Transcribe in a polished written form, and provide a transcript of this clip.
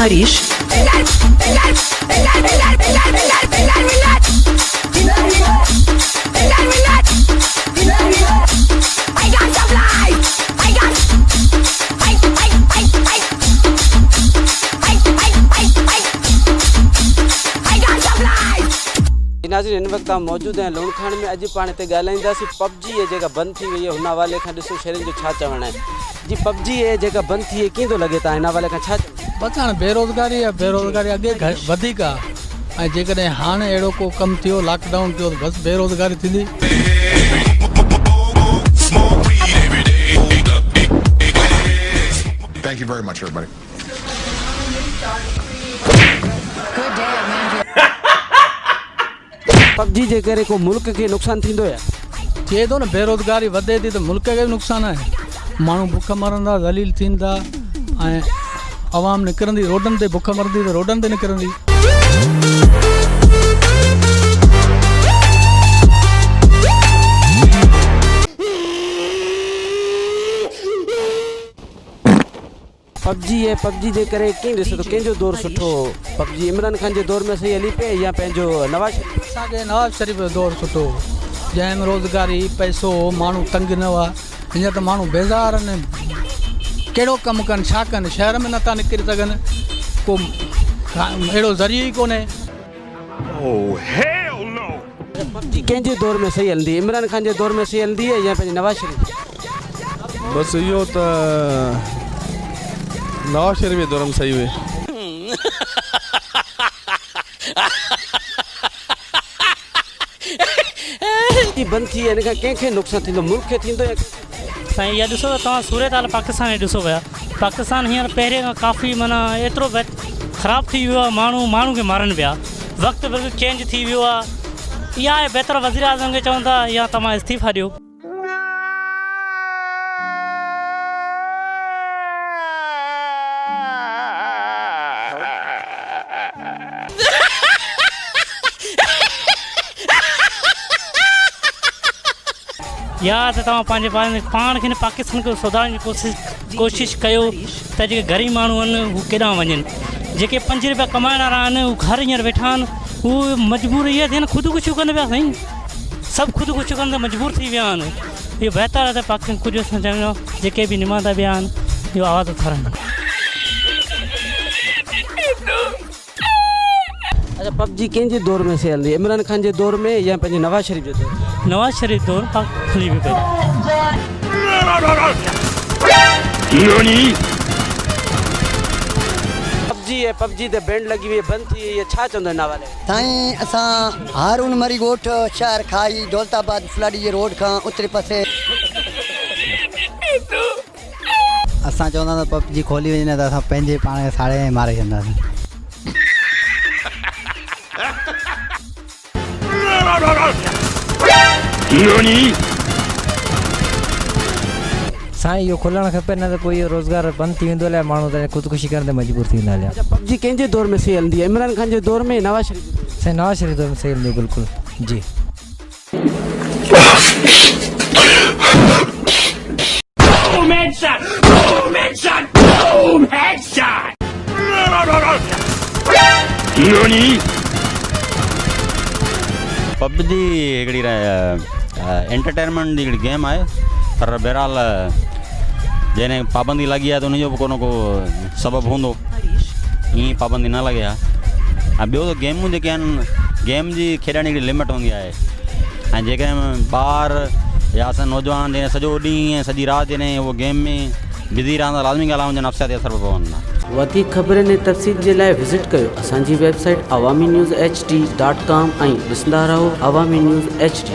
हरीश नाज़रीन इन वक्त मौजूद हैं लूणखान में। अॼु पाण हिते ॻाल्हाईंदासीं पबजी है जेका बंदि थी वई आहे हुन हवाले खां। ॾिसो शहरनि जो छा चवणु आहे जी। पबजी है जेका बंदि थी कीअं थो लॻे तव्हां हिन हवाले खां छा चवंदा? बस हाणे बेरोज़गारी आहे, बेरोज़गारी अॻे वधीक आहे ऐं जेकॾहिं हाणे अहिड़ो को कमु थियो लॉकडाउन थियो त बसि बेरोज़गारी थींदी। Thank you very much, everybody. PUBG जे करे को मुल्क खे नुक़सानु थींदो या थिए थो न, बेरोज़गारी वधे थी त मुल्क खे बि नुक़सानु आहे। माण्हू बुख मरंदा, ज़लील थींदा ऐं अवाम निकिरंदी रोडनि ते, बुख मरंदी त रोडनि ते निकिरंदी। पबजी है, पबजी जे करे कीअं ॾिसो त कंहिंजो दौरु सुठो? पबजी इमरान खान जे दौर में सही हली पए या पंहिंजो नवाज़ शरीफ़? असांखे नवाज़ शरीफ़ जो दौरु सुठो, जंहिंमें रोज़गारी पैसो माण्हू तंग न हुआ। हींअर त माण्हू बेज़ार आहिनि, कहिड़ो कमु कनि छा कनि, शहर में नथा निकिरी सघनि, को अहिड़ो ज़रियो ई कोन्हे। पबजी कंहिंजे दौर में सही हलंदी? इमरान खान जे दौर में सही हलंदी है या पंहिंजे नवाज़ शरीफ़? बस इहो त नवाज़ शरीफ़ जे दौर में सही हुए। बंदि थी हिन खां कंहिंखे नुक़सानु थींदो? मुल्क खे थींदो या साईं? इहा ॾिसो त तव्हां सूरत हाल पाकिस्तान में ॾिसो पिया। पाकिस्तान हींअर पहिरें खां काफ़ी माना एतिरो ख़राबु थी वियो आहे, माण्हू खे मारनि पिया। वक़्तु बिल्कुलु चेंज थी वियो आहे। इहा आहे बहितर वज़ीर आज़म खे चवनि था या तव्हां इस्तीफ़ा ॾियो। या त तव्हां पंहिंजे पाण खे पाकिस्तान खे सुधारण जी कोशिशि कयो त जेके ग़रीब माण्हू आहिनि हू केॾांहुं वञनि। जेके 5 रुपया कमाइण वारा आहिनि हू घर हींअर वेठा आहिनि, हू मजबूर इहा थिए न ख़ुदिकुशियूं कंदा पिया साईं। सभु ख़ुदिकुशियूं कंदे मजबूर थी विया आहिनि। इहो बहितर आहे त पाकिस्तान कुझु असां चवंदा जेके बि निमाता ॿिया आहिनि इहो आवाज़ उथारनि। अच्छा, पबजी कंहिंजे दौर में सही हलंदी? इमरान खान जे दौर में या पंहिंजे नवाज़ शरीफ़ जे दौर में? नवाज़ शरीफ़ दौर हली बि पई। पबजी है, पबजी ते बैंड लगी हुई है, बंदि थी वई है, छा चवंदा हिन हवाले? साईं असां हारून मरी ॻोठ शहर खाई दौलताबाद फलाड़ी जे रोड खां उतरे पासे असां चवंदा त पबजी खोली वञे न त असां पंहिंजे पाण खे साड़े मारे छॾंदासीं। साईं इहो खुलणु खपे न त पोइ इहो रोज़गार बंदि थी वेंदो, अलाए माण्हू त ख़ुदिकुशी करण ते मजबूर थी वेंदा हलिया। अच्छा, पबजी कंहिंजे दौर में सही हलंदी आहे? इमरान खान जे दौर में, नवाज़ शरीफ़ जे दौर में? साईं नवाज़ शरीफ़ दौर में सही हलंदी बिल्कुलु जी। पबजी हिकिड़ी एंटरटेनमेंट जी हिकिड़ी गेम आहे, पर बहरहाल जंहिं पाबंदी लॻी आहे त उनजो बि को सबबु हूंदो। ईअं पाबंदी न लॻे आहे। ऐं ॿियो त गेमूं जेके आहिनि, गेम जी खेॾण जी लिमिट हूंदी आहे। ऐं जेकॾहिं ॿार या असां नौजवान जॾहिं सॼो ॾींहुं ऐं सॼी राति जॾहिं उहो गेम में बिज़ी रहंदा, लाज़मी ॻाल्हि आहे उनजे नफ़्सियाती असर पवंदा। वधीक ख़बरनि ऐं तफ़सील जे लाइ विज़िट कयो असांजी वेबसाइट awaminews.hd.com ऐं ॾिसंदा रहो अवामी न्यूज़ HD।